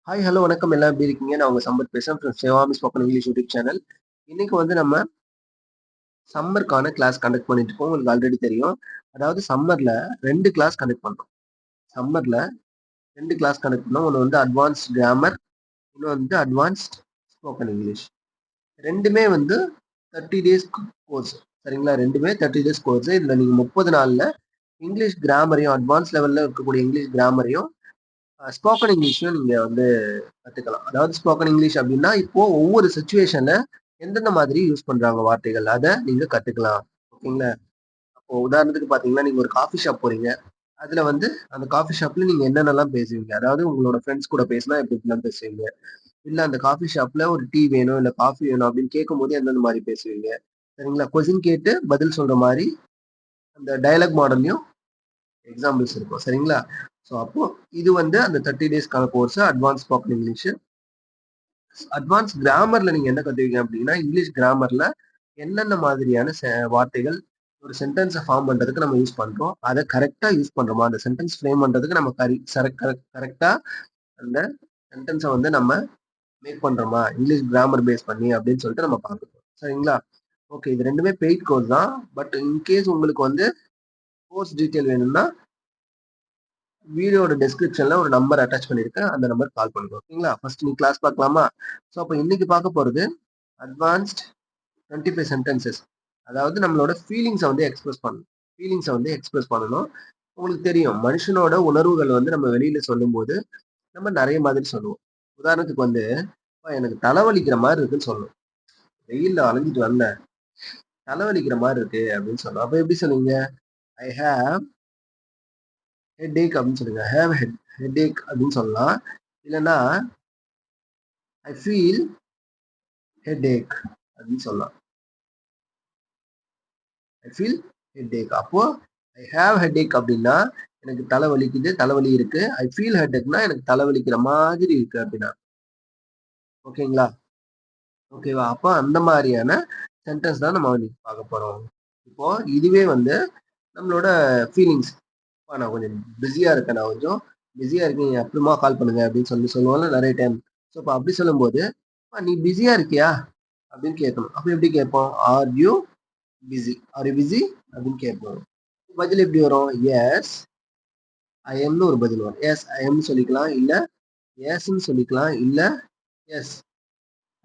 Hi, hello, வணக்கம். எல்லாம் எப்படி இருக்கீங்க? நான் உங்க சம்பத் பேசுறேன் from Shivami spoken English YouTube channel. இன்னைக்கு வந்து நம்ம சம்மர்க்கான கிளாஸ் கண்டக்ட் பண்ணிட்டு இருக்கோம். உங்களுக்கு ஆல்ரெடி தெரியும். அதாவது சம்மர்ல 2 கிளாஸ் கண்டக்ட் பண்றோம். சம்மர்ல 2 கிளாஸ் கண்டக்ட் பண்ணோம். ஒண்ணு வந்து அட்வான்ஸ்ட் கிராமர், இன்னொன்னு வந்து அட்வான்ஸ்ட் ஸ்போக்கன் இங்கிலீஷ். 2மே வந்து 30 டேஸ் கோர்ஸ். சரிங்களா? 2மே 30 டேஸ் கோர்ஸ். இதுல நீங்க 30 நாள்ல இங்கிலீஷ் கிராமரையும், அட்வான்ஸ் லெவல்ல இருக்கக்கூடிய இங்கிலீஷ் கிராமரையும், ஸ்போக்கன் இங்கிலீஷையும் நீங்க வந்து கத்துக்கலாம். அதாவது ஸ்போக்கன் இங்கிலீஷ் அப்படின்னா, இப்போ ஒவ்வொரு சிச்சுவேஷன்ல எந்தெந்த மாதிரி யூஸ் பண்றாங்க வார்த்தைகள், அத நீங்க கத்துக்கலாம். ஓகேங்களா? இப்போ உதாரணத்துக்கு பார்த்தீங்கன்னா, நீங்க ஒரு காஃபி ஷாப் போறீங்க. அதுல வந்து அந்த காஃபி ஷாப்ல நீங்க என்னென்னலாம் பேசுவீங்க? அதாவது உங்களோட ஃப்ரெண்ட்ஸ் கூட பேசினா எப்படி எப்படிலாம் பேசுவீங்க? இல்ல அந்த காஃபி ஷாப்ல ஒரு டீ வேணும், இல்ல காஃபி வேணும் அப்படின்னு கேட்கும்போது எந்தெந்த மாரி பேசுவீங்க? சரிங்களா? கொஸ்டின் கேட்டு பதில் சொல்ற மாரி அந்த டயலாக் மாடல்லயும் எக்ஸாம்பிள்ஸ் இருக்கும். சரிங்களா? ஸோ அப்போ இது வந்து அந்த 30 டேஸ்க்கான course advance spoken English. Advance கிராமர்ல நீங்க என்ன கத்துவீங்க அப்படின்னா, இங்கிலீஷ் கிராமர்ல என்னென்ன மாதிரியான வார்த்தைகள் ஒரு சென்டென்ஸ ஃபார்ம் பண்றதுக்கு நம்ம யூஸ் பண்றோம். அத கரெக்ட்டா யூஸ் பண்றோமா? அந்த சென்டென்ஸ் ஃப்ரேம் பண்றதுக்கு நம்ம கரெக்ட்டா அந்த சென்டென்ஸ வந்து நம்ம மேக் பண்றோமா? இங்கிலீஷ் கிராமர் பேஸ் பண்ணி அப்படின்னு சொல்லிட்டு நம்ம பார்க்கணும். சரிங்களா? ஓகே. இது 2மே பெய்ட் கோர்ஸ் தான். பட் இன் கேஸ் உங்களுக்கு வந்து கோர்ஸ் டீட்டெயில் வேணும்னா, வீடியோட டிஸ்கிரிப்ஷன்ல ஒரு நம்பர் அட்டாச் பண்ணியிருக்கேன். அந்த நம்பருக்கு கால் பண்ணுங்க. ஓகேங்களா? ஃபர்ஸ்ட் நீ கிளாஸ் பார்க்கலாமா? ஸோ அப்ப இன்னைக்கு பார்க்க போறது அட்வான்ஸ்ட் 25 சென்டென்சஸ். அதாவது நம்மளோட ஃபீலிங்ஸ வந்து எக்ஸ்பிரஸ் பண்ணணும். ஃபீலிங்ஸ வந்து எக்ஸ்பிரஸ் பண்ணணும். உங்களுக்கு தெரியும். மனுஷனோட உணர்வுகள் வந்து நம்ம வெளியில சொல்லும்போது, நம்ம நெறைய மாதிரி சொல்லுவோம். உதாரணத்துக்கு வந்து, "அப்பா எனக்கு தலைவலிக்கிற மாரி இருக்குன்னு" சொல்லணும். "வெயில்ல அலைஞ்சுட்டு வந்தேன். தலைவலிக்கிற மாரி இருக்கு" அப்படின்னு சொல்லணும். அப்ப எப்படி சொல்லுவீங்க? "ஐ ஹேவ் ஹெட்டேக்" அப்படின்னு சொல்லுங்க. "ஹேவ் ஹெட்டேக்" அப்படின்னு சொல்லலாம். இல்லன்னா, "ஐ ஃபீல் ஹெட்டேக்" அப்படின்னு சொல்லலாம். I feel headache. அப்போ ஐ ஹேவ் ஹெட்டேக் அப்படின்னா, எனக்கு தலை வலிக்குது, தலைவலி இருக்கு. ஐ ஃபீல் ஹெட்டேக்னா எனக்கு தலைவலிக்கிற மாதிரி இருக்கு அப்படின்னா. ஓகேங்களா? ஓகேவா? அப்போ அந்த மாரியான சென்டென்ஸ் தான் நம்ம இன்னைக்கு பார்க்க போறோம். இப்போ இதுவே வந்து நம்மளோட ஃபீலிங்ஸ். "அப்பா நான் கொஞ்சம் பிஸியா இருக்கேன். நான் கொஞ்சம் பிஸியா இருக்கேன். நீங்க அப்புறமா கால் பண்ணுங்க" அப்படின்னு சொல்லி சொல்லுவோம்ல நெறைய டைம். ஸோ அப்ப அப்படி சொல்லும்போது, "அப்பா நீ பிஸியா இருக்கியா?" அப்படின்னு கேட்கணும். அப்ப எப்படி கேட்போம்? "Are you busy? Are you busy?" அப்படின்னு கேட்போம். பதில் எப்படி வரும்? "எஸ், ஐ எம்ன்னு" ஒரு பதில் வரும். எஸ், ஐ எம்ன்னு சொல்லிக்கலாம். இல்ல எஸ்ன்னு சொல்லிக்கலாம். இல்ல எஸ்,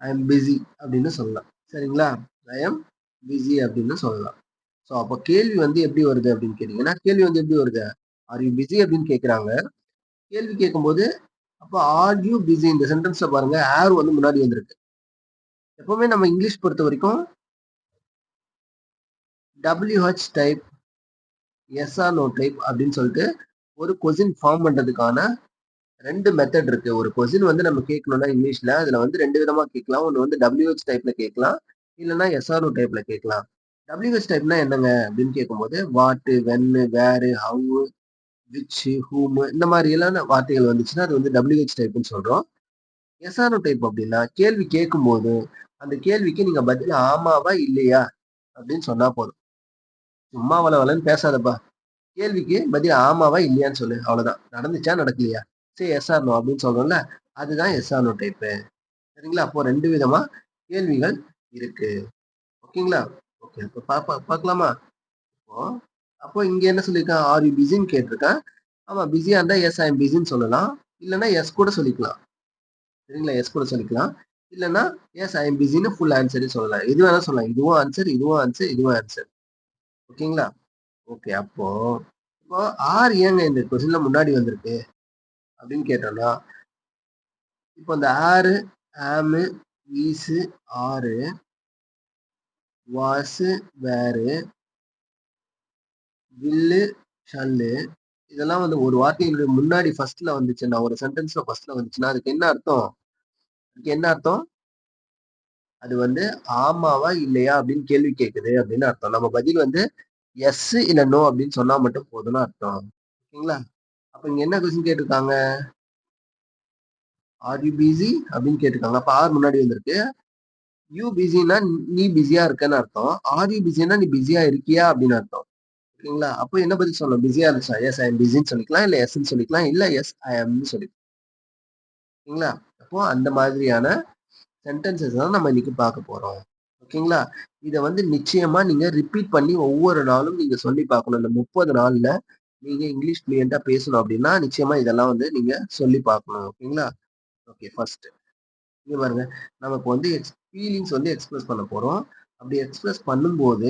ஐ எம் பிஸி அப்படின்னு சொல்லலாம். சரிங்களா? ஐ எம் பிஸி அப்படின்னு சொல்லலாம். ஸோ அப்ப கேள்வி வந்து எப்படி வருது அப்படின்னு கேட்டீங்கன்னா, கேள்வி வந்து எப்படி வருது? ஆர் யூ பிஸி அப்படின்னு கேட்கறாங்க. கேள்வி கேட்கும்போது, அப்ப ஆர் யூ பிஸி இந்த சென்டென்ஸ்ல பாருங்க, ஆர் வந்து முன்னாடி வந்திருக்கு. எப்பவுமே நம்ம இங்கிலீஷ் பொறுத்தவரைக்கும் WH type, yes or no type அப்படின்னு சொல்லிட்டு ஒரு கொஸ்டின் ஃபார்ம் பண்றதுக்கான 2 மெத்தட் இருக்கு. ஒரு கொஸ்டின் வந்து நம்ம கேட்கணும்னா இங்கிலீஷ்ல, அதுல வந்து 2 விதமா கேட்கலாம். ஒண்ணு வந்து WH டைப்ல கேட்கலாம். இல்லன்னா எஸ்ஆர்ஓ டைப்ல கேட்கலாம். WH டைப்னா என்னங்க அப்படின்னு கேட்கும்போது, what, when, where, how, which, whom இந்த மாரி எல்லாம் வார்த்தைகள் வந்துச்சுன்னா, அது வந்து WH டைப்ன்னு சொல்றோம். எஸ்ஆர்ஓ டைப் அப்படின்னா, கேள்வி கேட்கும்போது, அந்த கேள்விக்கு நீங்க பதில் ஆமாவா, இல்லையா அப்படின்னு சொன்னா போதும். சும்மா வளவளன்னு பேசாதப்பா. கேள்விக்கு பதில் ஆமாவா, இல்லையான்னு சொல்லு. அவ்வளவுதான். நடந்துச்சா, நடக்கலையா? சே எஸ் ஆர் நோ அப்படின்னு சொல்றோம்ல, அதுதான் எஸ் ஆர் நோ டைப். சரிங்களா? அப்போ 2 விதமா கேள்விகள் இருக்கு. ஓகேங்களா? ஓகே. அப்ப பார்க்கலாமா? இப்போ அப்போ இங்க என்ன சொல்லியிருக்கான்? ஆர் யூ பிஸின்னு கேட்டிருக்கான். ஆமா பிஸியா இருந்தா எஸ் ஐ அம் பிஸின்னு சொல்லலாம். இல்லன்னா எஸ் கூட சொல்லிக்கலாம். சரிங்களா? எஸ் கூட சொல்லிக்கலாம். இல்லன்னா எஸ் ஐ அம் பிஸின்னு ஃபுல் ஆன்ஸரே சொல்லலாம். எது வேணா சொல்லலாம். இதுவும் ஆன்ஸர், இதுவும் ஆன்ஸர், இதுவும் ஆன்ஸர். ஓகேங்களா? ஓகே. அப்போ இப்போ ஆர் ஏங்க இந்த கொஸ்டின்ல முன்னாடி வந்திருக்கு அப்படின்னு கேட்டோம்னா, இப்போ இந்த ஆரு, ஆமு, ஈஸு, ஆரு, வாஸு, வேரு, வில்லு, ஷல்லு இதெல்லாம் வந்து ஒரு வார்த்தையினுடைய முன்னாடி ஃபர்ஸ்ட்ல வந்துச்சுன்னா, ஒரு சென்டென்ஸ்ல ஃபர்ஸ்ட்ல வந்துச்சுன்னா, அதுக்கு என்ன அர்த்தம்? அதுக்கு என்ன அர்த்தம்? அது வந்து ஆமாவா? இல்லையா? அப்படின்னு கேள்வி கேட்குது அப்படின்னு அர்த்தம். நம்ம பதில் வந்து எஸ் இல்ல நோ அப்படின்னு சொன்னா மட்டும் போதும்னு அர்த்தம். ஓகேங்களா? அப்ப இங்க என்ன கொஸ்டின் கேட்டிருக்காங்க? Are you busy? அப்படின்னு கேட்டிருக்காங்க. அப்ப ஆர் முன்னாடி வந்திருக்கு. யூ பிஸின்னா நீ பிஸியா இருக்கன்னு அர்த்தம். ஆர் யூ பிஸின்னா நீ பிஸியா இருக்கியா? அப்படின்னு அர்த்தம். ஓகேங்களா? அப்போ என்ன பதில் சொல்லணும்? பிஸியா இருந்துச்சா? எஸ் ஐ அம் பிஸின்னு சொல்லிக்கலாம். இல்ல எஸ்ன்னு சொல்லிக்கலாம். இல்ல எஸ் ஐ அம்ன்னு சொல்லிக்கலாம். ஓகேங்களா? அப்போ அந்த மாதிரியான சென்டென்சஸ் தான் நம்ம இன்னைக்கு பார்க்க போறோம். ஓகேங்களா? இத வந்து நிச்சயமா நீங்க ரிப்பீட் பண்ணி ஒவ்வொரு நாளும் நீங்க சொல்லி பார்க்கணும். இந்த 30 நாள்ல நீங்க இங்கிலீஷ் ஃப்ளூயன்ட்டா பேசணும் அப்டின்னா, நிச்சயமா இதெல்லாம் வந்து நீங்க சொல்லி பார்க்கணும். ஓகேங்களா? Okay first. இங்க பாருங்க. நம்ம இப்ப வந்து ஃபீலிங்ஸ் வந்து எக்ஸ்பிரஸ் பண்ண போறோம். அப்படி எக்ஸ்பிரஸ் பண்ணும்போது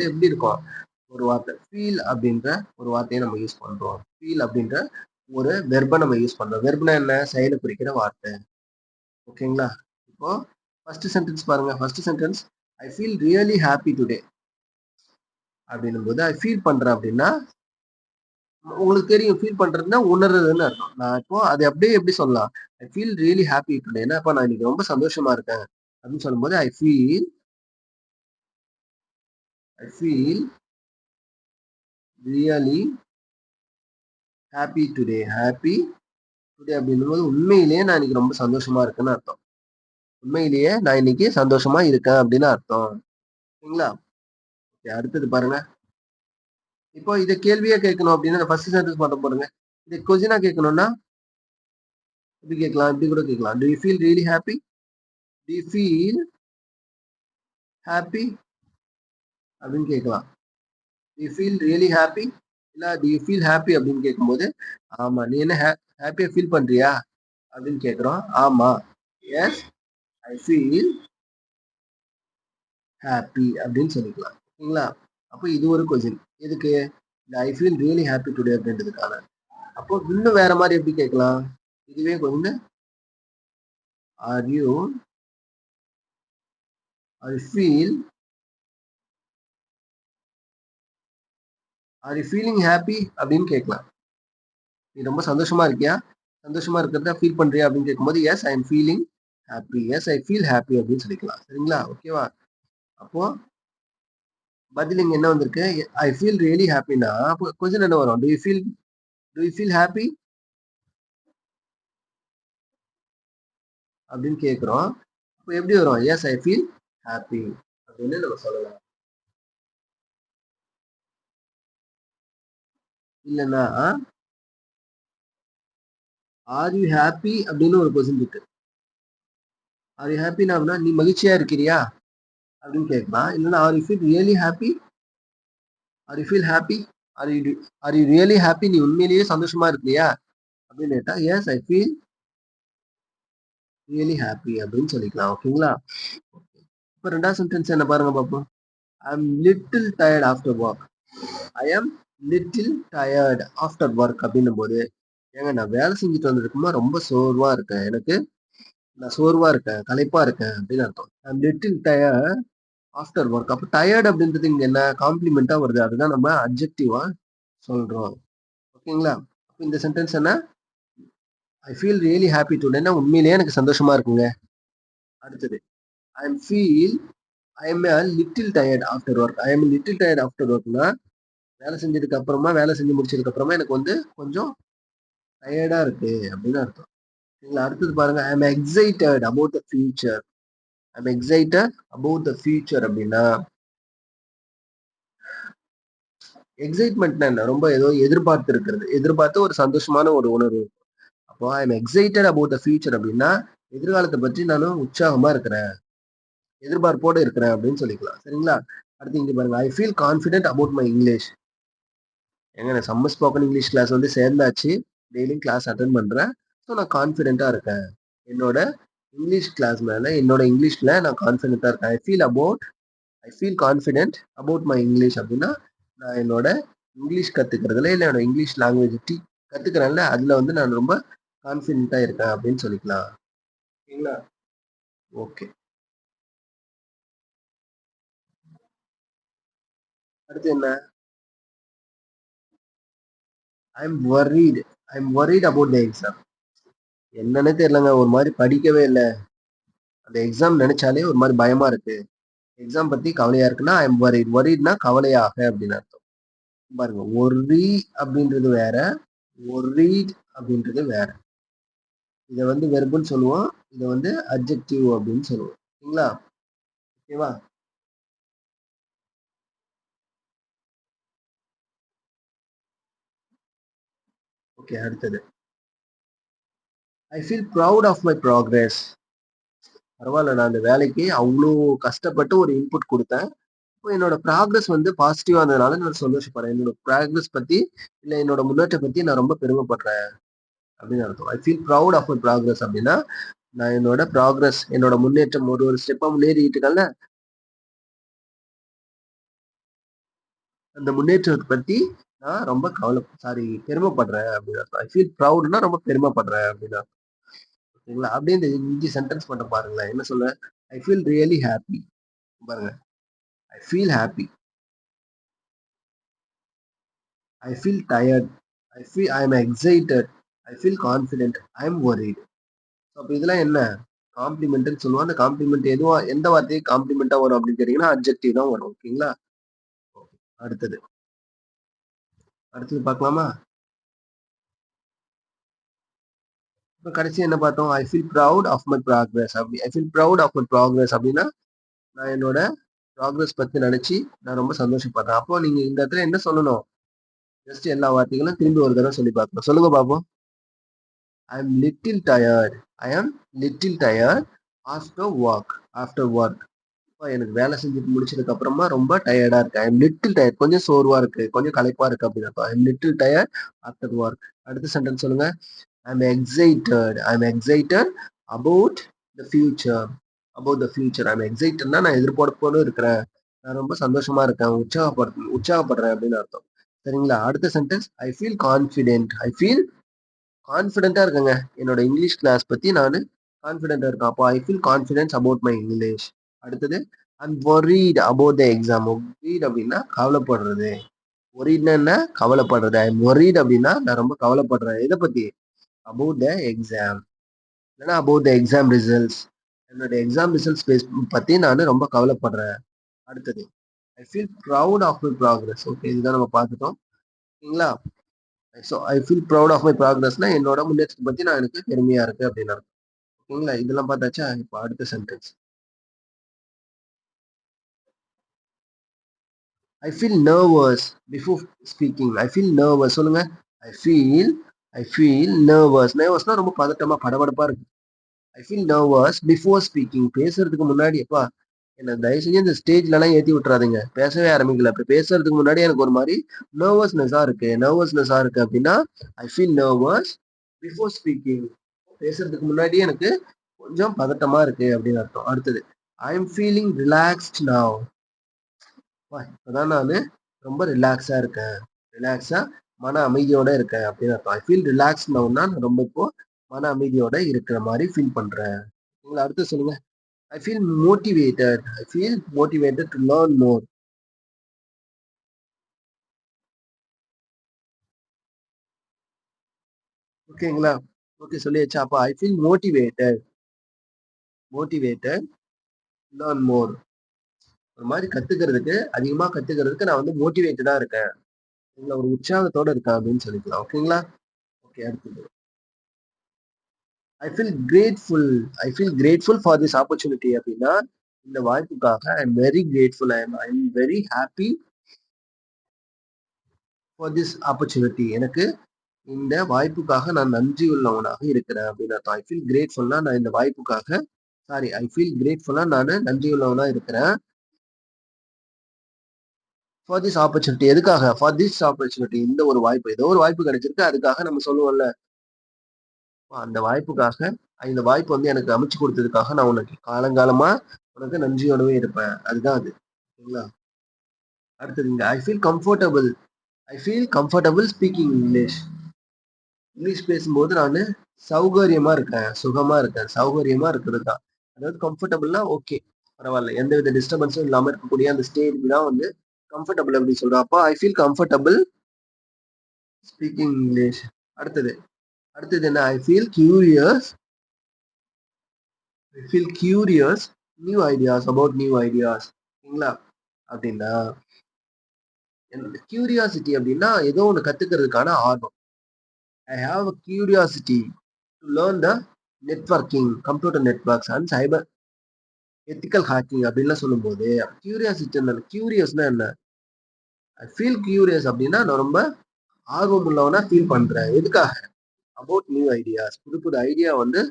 எப்படி இருக்கும்? ஒரு வார்த்தை ஃபீல் அப்படின்ற ஒரு வார்த்தைய நம்ம யூஸ் பண்றோம். ஃபீல் அப்படின்ற ஒரு வெர்ப நம்ம யூஸ் பண்றோம். வெர்ப்னா என்ன? செயல குறிக்கிற வார்த்தை. ஓகேங்களா? இப்போ ஃபர்ஸ்ட் சென்டென்ஸ் பாருங்க. First sentence I feel really happy today அப்படின்னும்போது, ஐ ஃபீல் பண்றேன் அப்படின்னா, உங்களுக்கு தெரியும் ஃபீல் பண்றதுன்னா உணர்றதுன்னு அர்த்தம். நான் இப்போ அத அப்படியே எப்படி சொல்லலாம்? ஐ ஃபீல் ரியலி ஹாப்பி டுடேன்னா, அப்ப நான் இன்னைக்கு ரொம்ப சந்தோஷமா இருக்கேன் அப்படின்னு சொல்லும்போது, I feel really happy today அப்படின்னும்போது, உண்மையிலேயே நான் இன்னைக்கு ரொம்ப சந்தோஷமா இருக்கேன்னு அர்த்தம். உண்மையிலேயே நான் இன்னைக்கு சந்தோஷமா இருக்கேன் அப்படின்னு அர்த்தம். சரிங்களா? ஓகே அடுத்தது பாருங்க. இப்போ இத கேள்வியா கேட்கணும் அப்படின்னா, ஃபர்ஸ்ட் சென்டென்ஸ் மட்டும் பாருங்க. இத கொஸ்டினா கேட்கணும்னா, எப்படி கேட்கலாம்? இப்படி கூட கேட்கலாம். Do you feel really happy? Do you feel happy? அப்படின்னு கேட்கலாம். Do you feel really happy? இல்ல டூ யூ ஃபீல் ஹாப்பி அப்படின்னு கேட்கும்போது, ஆமா. நீ என்ன ஹாப்பியா ஃபீல் பண்றியா? அப்படின்னு கேட்கிறோம். ஆமா. எஸ் ஐ ஃபீல் ஹாப்பி அப்படின்னு சொல்லிக்கலாம். ஓகேங்களா? அப்போ இது ஒரு கொஸ்டின். எதுக்கு? இந்த ஐ ஃபீல் ரியலி ஹாப்பி டுடே அப்படின்றதுக்கான. அப்போ இன்னும் வேற மாரி எப்படி கேட்கலாம்? இதுவே வந்து R you are you feel are you feeling happy அப்படின்னு கேட்கலாம். நீ ரொம்ப சந்தோஷமா இருக்கியா? சந்தோஷமா இருக்கிறத ஃபீல் பண்றியா? அப்படின்னு கேட்கும்போது, yes I am feeling happy. Yes I feel happy அப்படின்னு சொல்லிக்கலாம். சரிங்களா? ஓகேவா? அப்போ பதில் இங்க என்ன வந்திருக்கு? ஐ ஃபீல் ரியலி ஹாப்பின்னா, அப்போ கொஸ்டின் என்ன வரும்? Do you feel happy? அப்படின்னு கேட்கிறோம். அப்ப எப்படி வரும்? எஸ் ஐ ஃபீல் ஹாப்பி அப்படின்னு நம்ம சொல்லலாம். இல்லன்னா, ஆர் யூ ஹாப்பி அப்படின்னு ஒரு கொஸ்டின் இருக்கு. ஆர் யூ ஹாப்பின்னா அப்படின்னா, நீ மகிழ்ச்சியா இருக்கிறியா? அப்படின்னு கேட்கலாம். இல்லன்னா, are you feel really happy? Are you feel happy? Are you are you really happy? நீ உண்மையிலேயே சந்தோஷமா இருக்கிறியா? அப்படின்னு கேட்டா, yes I feel really happy அப்படின்னு சொல்லிக்கலாம். ஓகேங்களா? இப்ப 2வது சென்டென்ஸ் என்ன பாருங்க பார்ப்போம். I am little tired after work. I am little tired after work அப்படின்னும்போது, ஏங்க நான் வேலை செஞ்சுட்டு வந்திருக்குமா ரொம்ப சோர்வா இருக்கேன். நான் சோர்வா இருக்கேன், களைப்பா இருக்கேன் அப்படின்னு அர்த்தம். ஐ am little tired after work. அப்ப டயர்ட் அப்படின்றது இங்க என்ன காம்ப்ளிமெண்டா வருது. அதுதான் நம்ம அட்ஜெக்டிவா சொல்றோம். ஓகேங்களா? அப்ப இந்த சென்டென்ஸ் என்ன? ஐ ஃபீல் ரியலி ஹாப்பி டுடேன்னா உண்மையிலேயே எனக்கு சந்தோஷமா இருக்குங்க. அடுத்தது I am feel I am a little tired after work. I am little tired after வொர்க்னா வேலை செஞ்சு முடிச்சதுக்கு அப்புறமா எனக்கு வந்து கொஞ்சம் டயர்டா இருக்கு அப்படின்னு அர்த்தம். சரிங்களா? அடுத்தது பாருங்க. I am excited about the future. I am excited about the future அப்படின்னா, எக்ஸைட்மென்ட்னா என்ன? ரொம்ப ஏதோ எதிர்பார்த்து இருக்கிறது. எதிர்பார்த்து ஒரு சந்தோஷமான ஒரு உணர்வு. அப்போ ஐ am excited about the future அப்படின்னா, எதிர்காலத்த பற்றி நானும் உற்சாகமா இருக்கிறேன். எதிர்பார்ப்போட இருக்கிறேன் அப்படின்னு சொல்லிக்கலாம். சரிங்களா? அடுத்து இங்க பாருங்க. I feel confident about my English. ஏங்க நான் சம்மர் ஸ்போக்கன் இங்கிலீஷ் கிளாஸ் வந்து சேர்ந்தாச்சு. டெய்லியும் கிளாஸ் அட்டெண்ட் பண்றேன். ஸோ நான் கான்ஃபிடென்ட்டா இருக்கேன். என்னோட என்னோட இங்கிலீஷ்ல நான் கான்ஃபிடென்ட்டா இருக்கேன். ஐ feel confident about my English அப்படின்னா, நான் என்னோட இங்கிலீஷ் கத்துக்கிறதுல, இல்ல என்னோட இங்கிலீஷ் லாங்குவேஜ் கத்துக்கிறேன்ல, அதுல வந்து நான் ரொம்ப கான்ஃபிடென்ட்டா இருக்கேன் அப்படின்னு சொல்லிக்கலாம். ஓகேங்களா? ஓகே. அடுத்து என்ன? ஐ அம் வொரிட் அபௌட் த எக்ஸாம். என்னன்னே தெரியலங்க. ஒரு மாரி படிக்கவே இல்ல. அந்த எக்ஸாம் நெனச்சாலே ஒரு மாரி பயமா இருக்கு. எக்ஸாம் பத்தி கவலையா இருக்குன்னா, ஐ அம் வொரிட். வொரிட்னா கவலையாக அப்படின்னு அர்த்தம். பாருங்க. அப்படின்றது வேற. ஒர்ரீட் அப்படின்றது வேற. இத வந்து வெர்ப்ன்னு சொல்லுவோம். இத வந்து அட்ஜெக்டிவ் அப்படின்னு சொல்லுவோம். சரிங்களா? ஓகேவா? ஓகே அடுத்தது. I feel proud of my progress. பரவால்ல. நான் அந்த வேலைக்கு அவ்ளோ கஷ்டப்பட்டு ஒரு இன்புட் குடுத்தேன். இப்போ என்னோட ப்ராக்ரஸ் வந்து பாசிட்டிவா இருந்ததுனால நான் சந்தோஷப்படுறேன். என்னோட ப்ராக்ரஸ் பத்தி, இல்ல என்னோட முன்னேற்றம் பத்தி நான் ரொம்ப பெருமைப்படுறேன் அப்படின்னு அர்த்தம். I feel proud of my progress அப்படின்னா, நான் என்னோட ப்ராக்ரஸ், என்னோட முன்னேற்றம் ஒரு ஒரு ஸ்டெப்பா முன்னேறிட்டு இருக்கேன்ல, அந்த முன்னேற்றத்த பத்தி நான் ரொம்ப பெருமைப்படுறேன் அப்படின்னு அர்த்தம். ஐ ஃபீல் ப்ரவுட்ன்னா ரொம்ப பெருமைப்படுறேன் அப்படின்னு அர்த்தம். ஓகேங்களா? அப்படியே இந்த இந்தி சென்டென்ஸ் மட்டும் பாருங்களேன். என்ன சொல்ல? I feel really happy. பாருங்க. I feel happy. I feel tired. I am excited. I feel confident. I am worried. அப்ப இதெல்லாம் என்ன? காம்ப்ளிமெண்ட்ன்னு சொல்லுவோம். அந்த காம்ப்ளிமெண்ட் எதுவா எந்த வார்த்தைக்கு காம்ப்ளிமெண்ட்டா வரும் அப்படின்னு கேட்டீங்கன்னா, அட்ஜெக்டிவ் தான் வரும். ஓகேங்களா? அடுத்தது. அடுத்தது பார்க்கலாமா? இப்ப கடைசியா என்ன பார்த்தோம்? I feel proud of my progress I feel proud of my progress அப்படின்னா, நான் என்னோட ப்ராக்ரஸ் பத்தி நெனச்சு நான் ரொம்ப சந்தோஷப்படுறேன். அப்போ நீங்க இந்த இடத்துல என்ன சொல்லணும்? ஜஸ்ட் எல்லா வார்த்தைகளும் திரும்பி ஒரு தடவ சொல்லி பார்க்கணும். சொல்லுங்க பார்ப்போம். I am little tired. I am little tired after work. After work. எனக்கு வேலை செஞ்சுட்டு முடிச்சதுக்கு அப்புறமா ரொம்ப டயர்டா இருக்கு. I am little tired. கொஞ்சம் சோர்வா இருக்கு. கொஞ்சம் களைப்பா இருக்கு அப்படின்னு அர்த்தம். I am little tired after work. அடுத்த சென்டென்ஸ் சொல்லுங்க. I am excited. I am excited about the future. About the future. I am எக்ஸைட்டட்னா நான் எதிர்பார்ப்போடு இருக்கிறேன். நான் ரொம்ப சந்தோஷமா இருக்கேன். உற்சாகப்படுறேன் அப்படின்னு அர்த்தம். சரிங்களா? அடுத்த sentence I feel confident. I feel கான்ஃபிடென்ட்டா இருக்கேங்க. என்னோட இங்கிலீஷ் கிளாஸ் பத்தி நானு கான்ஃபிடென்ட்டா இருக்கேன். அப்போ I feel confidence about my English. அடுத்தது I'm worried about the exam. Worried அப்படின்னா கவலைப்படுறது. வொரீட்னா என்ன? கவலைப்படுறது. ஐம் வொரீட் அப்படின்னா நான் ரொம்ப கவலைப்படுறேன். எத பத்தி? About the exam. இல்லைன்னா அபௌட் த எக்ஸாம் ரிசல்ட்ஸ். என்னோட எக்ஸாம் ரிசல்ட்ஸ் பத்தி நான் ரொம்ப கவலைப்படுறேன். அடுத்தது I feel proud of my progress. Okay, இதுதான் நம்ம பார்த்துட்டோம். ஓகேங்களா? So I feel proud of my ப்ராக்ரஸ்னா என்னோட முன்னேற்றத்தை பத்தி நான் எனக்கு பெருமையா இருக்கு அப்படின்னு அர்த்தம். ஓகேங்களா? இதெல்லாம் பார்த்தாச்சா? இப்போ அடுத்த sentence. I feel nervous before speaking. I feel nervous. சொல்லுங்க. I feel I feel nervous. நர்வஸ்னா ரொம்ப பதட்டமா, படபடப்பா இருக்கு. I feel nervous before speaking. பேசுறதுக்கு முன்னாடி எப்பா என்ன தயவு செஞ்சு இந்த ஸ்டேஜ்லலாம் ஏத்தி விட்டுறாதீங்க. பேசவே ஆரம்பிக்கல. இப்ப பேசுறதுக்கு முன்னாடி எனக்கு ஒரு மாரி நர்வஸ்னஸா இருக்கு அப்படின்னா, ஐ ஃபீல் நர்வஸ் பிஃபோர் ஸ்பீக்கிங். பேசுறதுக்கு முன்னாடி எனக்கு கொஞ்சம் பதட்டமா இருக்கு அப்படின்னு அர்த்தம். அடுத்தது I am feeling relaxed now. இப்பதான் நானு ரொம்ப ரிலாக்ஸா இருக்கேன். ரிலாக்ஸா மன அமைதியோட இருக்கேன் அப்படின்னு அர்த்தம். ஐ ஃபீல் ரிலாக்ஸ்ட் நவ்னா நான் ரொம்ப இப்போ மன அமைதியோட இருக்கிற மாரி ஃபீல் பண்றேன். நீங்க அடுத்து சொல்லுங்க. I feel motivated. I feel motivated to learn more. ஓகேங்களா? ஓகே சொல்லியாச்சா? அப்ப I feel motivated learn more. ஒரு மாரி அதிகமா கத்துக்கிறதுக்கு நான் வந்து மோட்டிவேட்டடா இருக்கேன். ஒரு உற்சாகத்தோட இருக்கேன் அப்படின்னு சொல்லிக்கலாம். ஓகேங்களா? ஓகே அடுத்தது. I feel grateful for this opportunity அப்படின்னா, இந்த வாய்ப்புக்காக I am very grateful. I am very happy for this opportunity. எனக்கு இந்த வாய்ப்புக்காக நான் நன்றியுள்ளவனாக இருக்கிறேன் அப்படின்னு அர்த்தம். ஐ ஃபீல் கிரேட்ஃபுல்னா நான் இந்த வாய்ப்புக்காக ஐ ஃபீல் கிரேட்ஃபுல்லா நானு நன்றியுள்ளவனா இருக்கிறேன். For this opportunity. எதுக்காக? For this opportunity. இந்த ஒரு வாய்ப்பு. ஏதோ ஒரு வாய்ப்பு கிடைச்சிருக்கு. அதுக்காக நம்ம சொல்லுவோம்ல. அந்த வாய்ப்புக்காக இந்த வாய்ப்பு வந்து எனக்கு அமைச்சு கொடுத்ததுக்காக நான் உனக்கு காலங்காலமா உனக்கு நன்றியோடவே இருப்பேன். அதுதான் அது. சரிங்களா? அடுத்ததுங்க. I feel comfortable speaking English. English பேசும்போது நானு சௌகரியமா இருக்கேன். சுகமா இருக்கேன். சௌகரியமா இருக்கிறது தான். அதாவது கம்ஃபர்டபுள்னா ஓகே. பரவால்ல. எந்தவித டிஸ்டர்பன்ஸும் இல்லாம இருக்கக்கூடிய அந்த ஸ்டேஜ் தான் வந்து கம்ஃபர்டபுள் அப்படின்னு சொல்றோம். அப்ப I feel comfortable speaking English. அடுத்தது. அடுத்தது என்ன? I feel curious new ideas. சரிங்களா? அப்படின்னா கியூரியாசிட்டி அப்படின்னா ஏதோ ஒண்ணு கத்துக்கிறதுக்கான ஆர்வம். I have a curiosity to learn the networking, computer networks and cyber ethical hacking அப்படின்லாம் சொல்லும்போது கியூரியஸ்னா என்ன? ஐ ஃபீல் கியூரியஸ் அப்படின்னா நான் ரொம்ப ஆர்வம் உள்ளவனா ஃபீல் பண்றேன். எதுக்காக? About new ideas. புது புது ஐடியா வந்து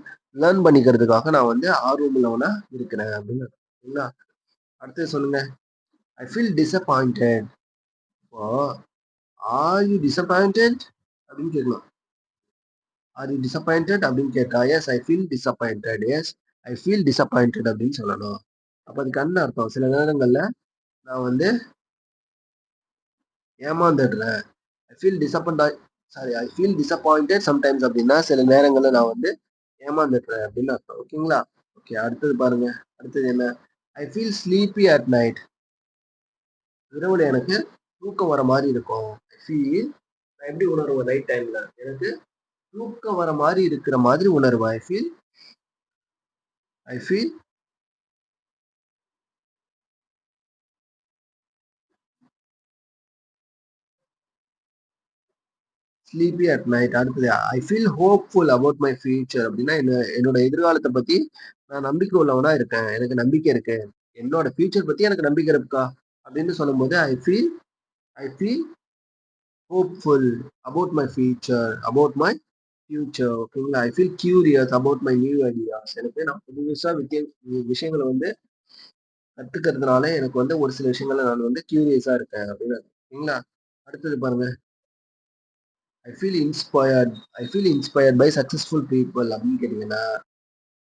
லேர்ன் பண்ணிக்கிறதுக்காக நான் வந்து ஆர்வம் உள்ளவனா இருக்கிறேன் அப்படின்னு சரிங்களா? அடுத்தது சொல்லுங்க. I feel disappointed. இப்போ ஆர் யூ டிசப்பாயிண்டட் அப்படின்னு கேட்கலாம். ஆர் யூ டிசப்பாயிண்டட் அப்படின்னு கேட்டா yes I feel disappointed. Yes I feel disappointed அப்படின்னு சொல்லணும். அப்ப அதுக்கு என்ன அர்த்தம்? சில நேரங்கள்ல நான் வந்து ஏமாந்துடுறேன். I feel I feel disappointed sometimes அப்படின்னா சில நேரங்கள்ல நான் வந்து ஏமாந்துடுறேன் அப்படின்னு அர்த்தம். ஓகேங்களா? ஓகே, அடுத்தது பாருங்க. அடுத்தது என்ன? I feel sleepy at night. இரவுல எனக்கு தூக்கம் வர மாதிரி இருக்கும். ஐ ஃபீல் நான் எப்படி உணர்வேன் நைட் டைம்ல? எனக்கு தூக்கம் வர மாதிரி இருக்கிற மாதிரி உணர்வேன். I feel sleepy at night. அடுத்தது I feel hopeful about my future அப்படின்னா என்னோட எதிர்காலத்தை பத்தி நான் நம்பிக்கை உள்ளவனா இருக்கேன். எனக்கு நம்பிக்கை இருக்கு. என்னோட ஃபியூச்சர் பத்தி எனக்கு நம்பிக்கை இருக்கா அப்படின்னு சொல்லும்போது I feel hopeful about my future ஓகேங்களா? I feel curious about my new ideas. எனக்கு நான் புதுசா விஷயங்களை வந்து கத்துக்கிறதுனால எனக்கு வந்து ஒரு சில விஷயங்கள்ல நான் வந்து கியூரியஸா இருக்கேன் அப்படின்னு ஓகேங்களா? அடுத்தது பாருங்க. I feel inspired by successful people அப்படின்னு கேட்டீங்கன்னா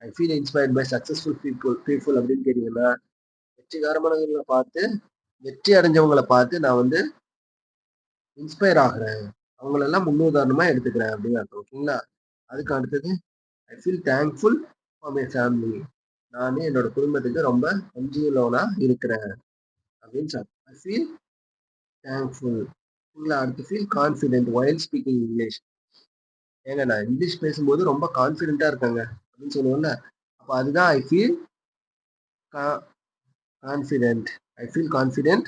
I feel inspired by successful people அப்படின்னு கேட்டீங்கன்னா வெற்றிகரமானவங்களை பார்த்து வெற்றி அடைஞ்சவங்களை பார்த்து நான் வந்து இன்ஸ்பயர் ஆகுறேன். அவங்களெல்லாம் முன்னுதாரணமா எடுத்துக்கிறேன் அப்படின்னு அர்த்தம். ஓகேங்களா? அதுக்கு அடுத்தது I feel thankful for my family. நானு என்னோட குடும்பத்துக்கு ரொம்ப நன்றியுள்ளவனா இருக்கிறேன் அப்படின்னு சொல்றேன். I feel thankful. ஓகேங்களா? அடுத்து feel confident while speaking English. ஏங்க நான் இங்கிலீஷ் பேசும்போது ரொம்ப கான்ஃபிடென்ட்டா இருக்கேங்க அப்படின்னு சொல்லுவோம்ல. அப்ப அதுதான் I feel confident. I feel confident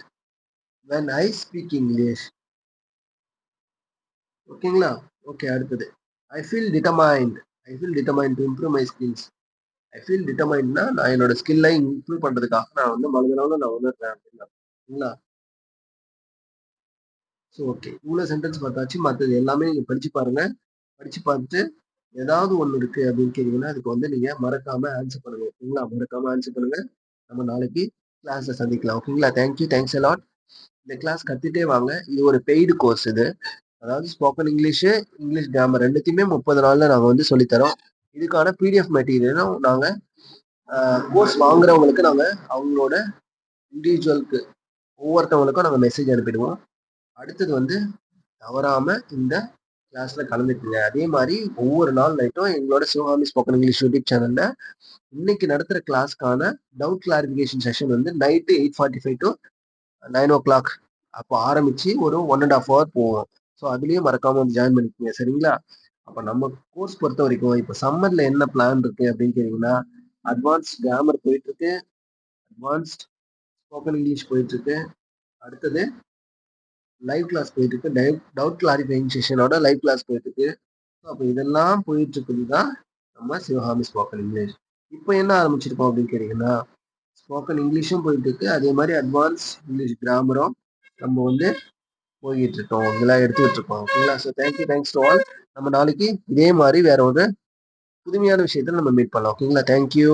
when I speak English. ஓகேங்களா? ஓகே, அடுத்தது I feel determined to improve my skills. I feel டிட்டர்மைண்ட்னா நான் என்னோட ஸ்கில்லை இம்ப்ரூவ் பண்றதுக்காக நான் வந்து மனதளவுல நான் உணர்றேன் அப்படின்னா சரிங்களா? ஸோ ஓகே, இவ்வளோ சென்டென்ஸ் பார்த்தாச்சு. மற்றது எல்லாமே நீங்க படிச்சு பாருங்க. படிச்சு பார்த்துட்டு ஏதாவது ஒண்ணு இருக்கு அப்படின்னு கேட்டீங்கன்னா அதுக்கு வந்து நீங்க மறக்காம ஆன்சர் பண்ணுங்க. ஓகேங்களா? மறக்காம ஆன்சர் பண்ணுங்க. நம்ம நாளைக்கு கிளாஸ்ல சந்திக்கலாம். ஓகேங்களா? தேங்க்யூ. Thanks a lot. இந்த கிளாஸ் கத்துட்டே வாங்க. இது ஒரு பெய்டு கோர்ஸ் இது. அதாவது ஸ்போக்கன் இங்கிலீஷு, இங்கிலீஷ் கிராமர் 2த்தையுமே 30 நாள்ல நாங்க வந்து சொல்லித் தரோம். இதுக்கான பிடிஎஃப் மெட்டீரியலும் நாங்க கோர்ஸ் வாங்குறவங்களுக்கு நாங்க அவங்களோட இண்டிவிஜுவலுக்கு ஒவ்வொருத்தவங்களுக்கும் நாங்க மெசேஜ் அனுப்பிடுவோம். அடுத்தது வந்து தவறாம இந்த கிளாஸ்ல கலந்துக்குங்க. அதே மாதிரி ஒவ்வொரு நாள் நைட்டும் எங்களோட சிவகாமி ஸ்போக்கன் இங்கிலீஷ் யூடியூப் சேனல்ல இன்னைக்கு நடத்துற கிளாஸ்க்கான டவுட் கிளாரிஃபிகேஷன் செஷன் வந்து நைட்டு 8:45 டு 9 o'clock அப்போ ஆரம்பிச்சு ஒரு 1.5 hour போவோம். ஸோ அதுலயும் மறக்காம வந்து ஜாயின் பண்ணிக்கோங்க. சரிங்களா? அப்ப நம்ம கோர்ஸ் பொறுத்த வரைக்கும் இப்ப சம்மர்ல என்ன பிளான் இருக்கு அப்படின்னு கேட்டீங்கன்னா அட்வான்ஸ் கிராமர் போயிட்டு இருக்கு. அட்வான்ஸ்ட் ஸ்போக்கன் இங்கிலீஷ் போயிட்டு இருக்கு. அடுத்தது லைவ் கிளாஸ் போயிட்டு இருக்கு. டவுட் கிளாரிஃபைங் செஷனோட லைவ் கிளாஸ் போயிட்டு இருக்கு. அப்ப இதெல்லாம் போயிட்டு இருக்குது தான் நம்ம சிவகாமி ஸ்போக்கன் இங்கிலீஷ். இப்போ என்ன ஆரம்பிச்சிருக்கோம் அப்படின்னு கேட்டீங்கன்னா ஸ்போக்கன் இங்கிலீஷும் போயிட்டு இருக்கு. அதே மாதிரி அட்வான்ஸ் இங்கிலீஷ் கிராமரும் நம்ம வந்து போய்கிட்டு இருக்கோம். இதெல்லாம் எடுத்துக்கிட்டு இருக்கோம். ஓகேங்களா? So thanks to all. நம்ம நாளைக்கு இதே மாதிரி வேற ஒரு புதுமையான விஷயத்துல நம்ம மீட் பண்ணலாம். ஓகேங்களா? தேங்க்யூ.